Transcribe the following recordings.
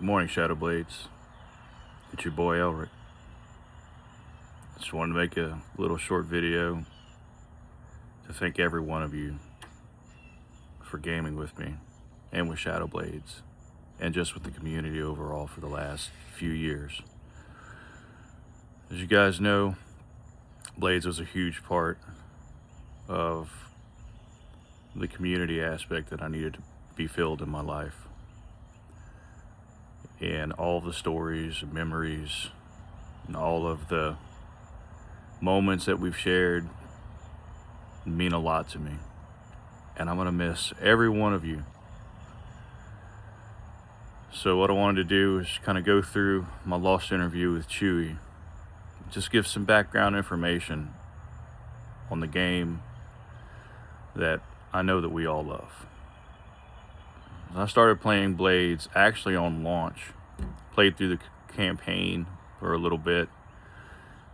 Good morning, Shadowblades. It's your boy Elric. Just wanted to make a little short video to thank every one of you for gaming with me and with Shadowblades and just with the community overall for the last few years. As you guys know, Blades was a huge part of the community aspect that I needed to be filled in my life. And all of the stories and memories and all of the moments that we've shared mean a lot to me. And I'm going to miss every one of you. So what I wanted to do is kind of go through my lost interview with Chewy. Just give some background information on the game that I know that we all love. I started playing Blades actually on launch. Played through the campaign for a little bit,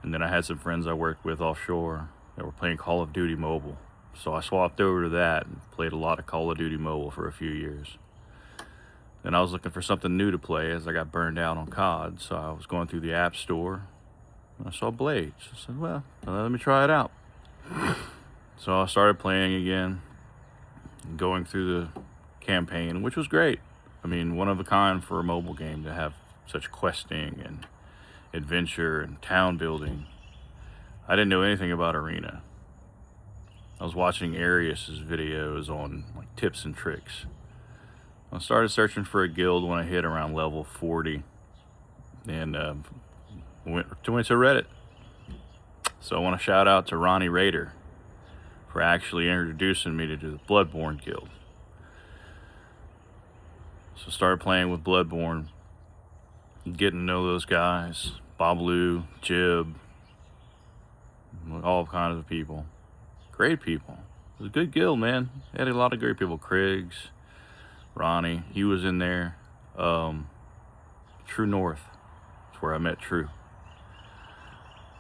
and then I had some friends I worked with offshore that were playing Call of Duty Mobile. So I swapped over to that and played a lot of Call of Duty Mobile for a few years. Then I was looking for something new to play as I got burned out on COD, so I was going through the App Store and I saw Blades. I said, well, let me try it out. So I started playing again, going through the campaign, which was great. I mean, one of a kind for a mobile game to have such questing and adventure and town building. I didn't know anything about Arena. I was watching Arius's videos on like tips and tricks. I started searching for a guild when I hit around level 40 and went to Reddit. So I want to shout out to Ronnie Raider for actually introducing me to the Bloodborne Guild. So started playing with Bloodborne, getting to know those guys, Bablu, Jib, all kinds of people. Great people. It was a good guild, man. They had a lot of great people. Kriggs, Ronnie, he was in there. True North, that's where I met True.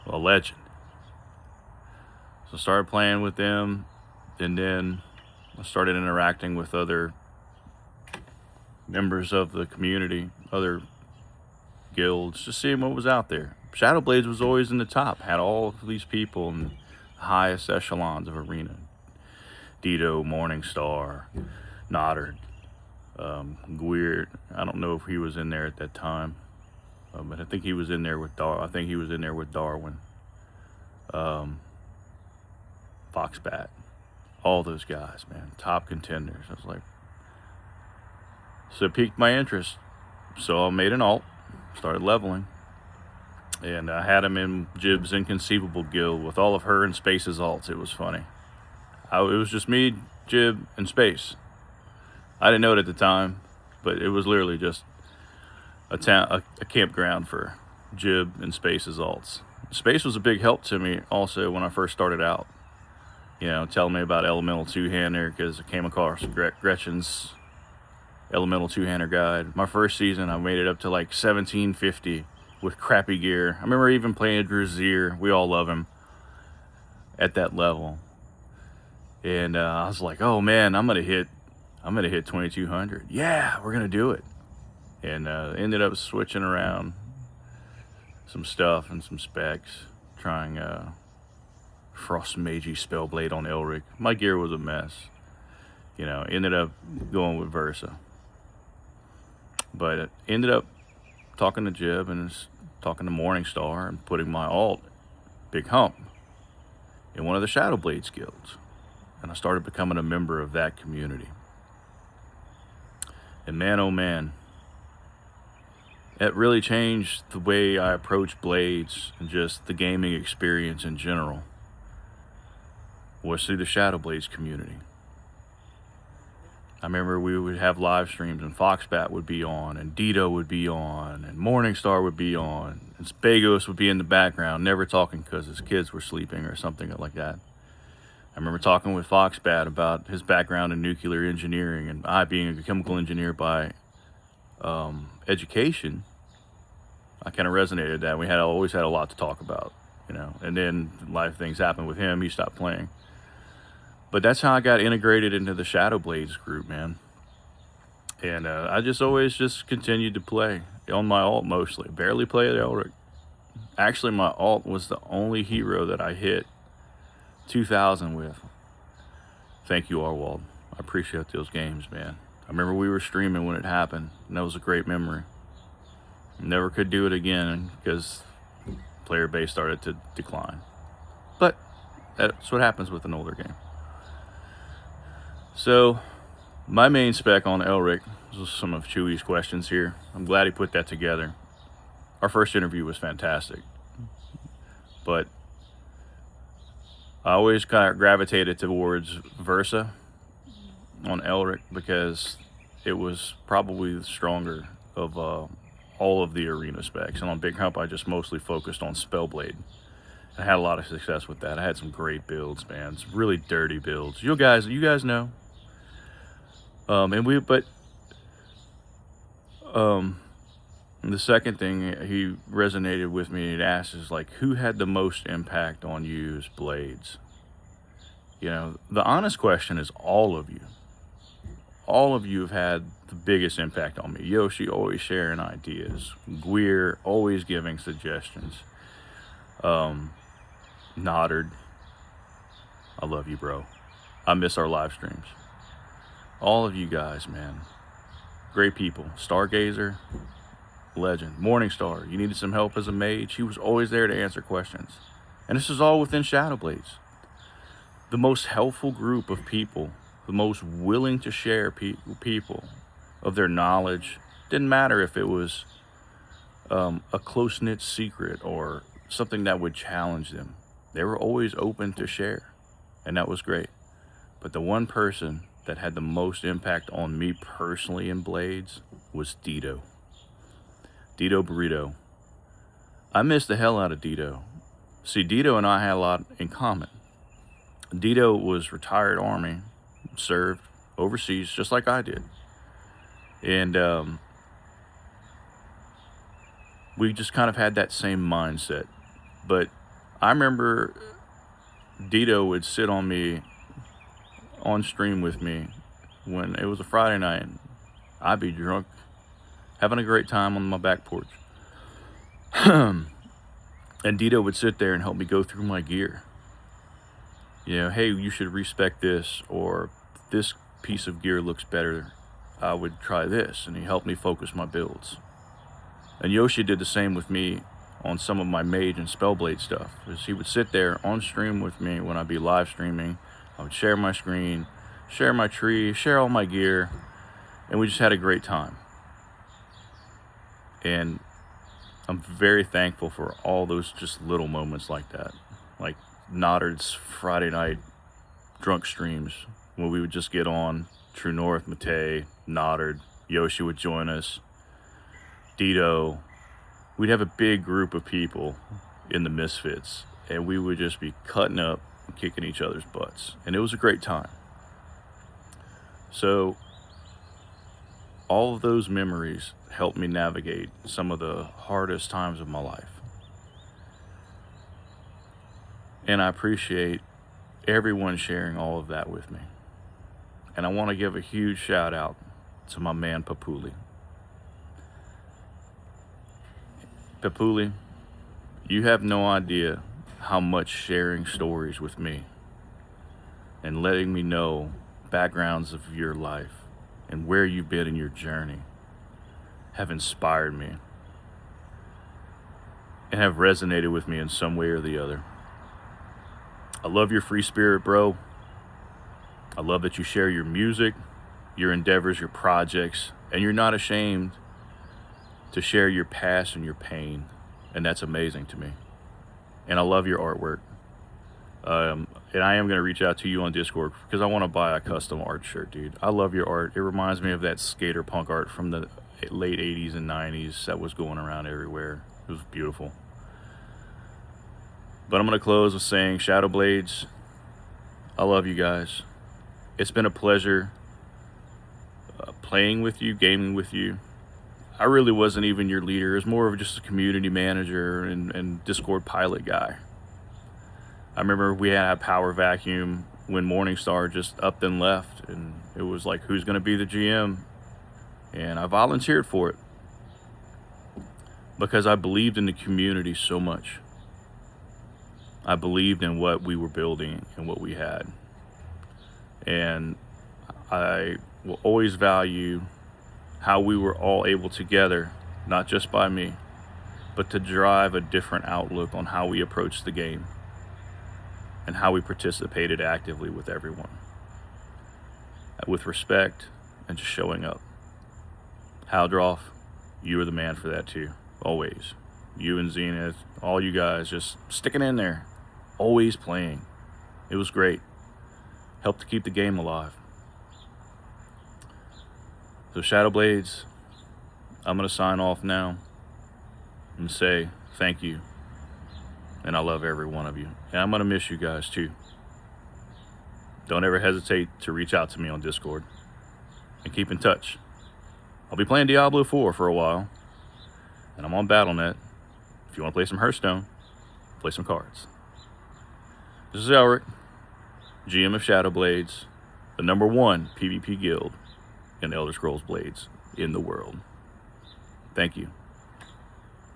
A legend. So started playing with them, and then I started interacting with other members of the community, other guilds, just seeing what was out there. Shadowblades was always in the top, had all of these people in the highest echelons of Arena. Dito, Morningstar, Noddard, Gwyrd. I don't know if he was in there at that time, but I think he was in there with Darwin. Foxbat, all those guys, man, top contenders. I was like, so it piqued my interest. So I made an alt, started leveling, and I had him in Jib's Inconceivable Guild with all of her and Space's alts. It was funny. It was just me, Jib, and Space. I didn't know it at the time, but it was literally just a campground for Jib and Space's alts. Space was a big help to me also when I first started out. You know, telling me about Elemental Two-Hander, because I came across Gretchen's Elemental Two-Hander guide. My first season, I made it up to like 1750 with crappy gear. I remember even playing Drazier. We all love him at that level. And I was like, oh man, I'm gonna hit 2200. Yeah, we're gonna do it. And ended up switching around some stuff and some specs, trying Frost Magi Spellblade on Elric. My gear was a mess. You know, ended up going with Versa. But it ended up talking to Jib and talking to Morningstar and putting my alt, BigHum, in one of the Shadowblades guilds. And I started becoming a member of that community. And man, oh man, it really changed the way I approach Blades and just the gaming experience in general. Was through the Shadowblades community. I remember we would have live streams and Foxbat would be on and Dito would be on and Morningstar would be on and Spagos would be in the background, never talking because his kids were sleeping or something like that. I remember talking with Foxbat about his background in nuclear engineering, and I being a chemical engineer by education, I kind of resonated that. We had always had a lot to talk about, you know, and then life things happened with him. He stopped playing. But that's how I got integrated into the Shadowblades group, man. And I just always just continued to play on my alt mostly. Barely played Elric. Actually, my alt was the only hero that I hit 2,000 with. Thank you, Arwald. I appreciate those games, man. I remember we were streaming when it happened, and that was a great memory. Never could do it again because player base started to decline. But that's what happens with an older game. So, my main spec on Elric was some of Chewy's questions here. I'm glad he put that together. Our first interview was fantastic. But I always kind of gravitated towards Versa on Elric because it was probably the stronger of all of the arena specs. And on BigHum, I just mostly focused on Spellblade. I had a lot of success with that. I had some great builds, man. Some really dirty builds. You guys know. The second thing he resonated with me and asked is like, who had the most impact on you's blades? You know, the honest question is all of you. All of you have had the biggest impact on me. Yoshi always sharing ideas. Gweer always giving suggestions. Noddard, I love you, bro. I miss our live streams. All of you guys, man. Great people. Stargazer, legend. Morningstar, you needed some help as a mage. He was always there to answer questions. And this is all within Shadowblades. The most helpful group of people, the most willing to share people of their knowledge. Didn't matter if it was a close-knit secret or something that would challenge them. They were always open to share, and that was great. But the one person that had the most impact on me personally in Blades was Dito. Dito Burrito. I missed the hell out of Dito. See, Dito and I had a lot in common. Dito was retired Army, served overseas just like I did. And we just kind of had that same mindset. But I remember Dito would sit on me on stream with me when it was a Friday night. I'd be drunk, having a great time on my back porch. And Dito would sit there and help me go through my gear. You know, hey, you should respec this, or this piece of gear looks better. I would try this, and he helped me focus my builds. And Yoshi did the same with me on some of my mage and spellblade stuff. Is he would sit there on stream with me when I'd be live streaming. I would share my screen, share my tree, share all my gear, and we just had a great time. And I'm very thankful for all those just little moments like that. Like Noddard's Friday night drunk streams when we would just get on. True North, Matei, Noddard, Yoshi would join us. Dito. We'd have a big group of people in the Misfits, and we would just be cutting up and kicking each other's butts. And it was a great time. So all of those memories helped me navigate some of the hardest times of my life. And I appreciate everyone sharing all of that with me. And I want to give a huge shout out to my man Papuli. Papuli, you have no idea how much sharing stories with me and letting me know backgrounds of your life and where you've been in your journey have inspired me and have resonated with me in some way or the other. I love your free spirit, bro. I love that you share your music, your endeavors, your projects, and you're not ashamed to share your past and your pain. And that's amazing to me. And I love your artwork. And I am going to reach out to you on Discord because I want to buy a custom art shirt, dude. I love your art. It reminds me of that skater punk art from the late 80s and 90s that was going around everywhere. It was beautiful. But I'm going to close with saying, Shadowblades, I love you guys. It's been a pleasure playing with you, gaming with you. I really wasn't even your leader. It was more of just a community manager and Discord pilot guy. I remember we had a power vacuum when Morningstar just upped and left, and it was like, who's going to be the GM? And I volunteered for it because I believed in the community so much. I believed in what we were building and what we had. And I will always value how we were all able together, not just by me, but to drive a different outlook on how we approached the game and how we participated actively with everyone, with respect and just showing up. Haldroff, you were the man for that too, always. You and Zenith, all you guys just sticking in there, always playing. It was great. Helped to keep the game alive. So Shadowblades, I'm going to sign off now and say thank you. And I love every one of you. And I'm going to miss you guys too. Don't ever hesitate to reach out to me on Discord and keep in touch. I'll be playing Diablo 4 for a while, and I'm on Battle.net. If you want to play some Hearthstone, play some cards. This is Elric, GM of Shadowblades, the #1 PvP guild in Elder Scrolls Blades in the world. Thank you.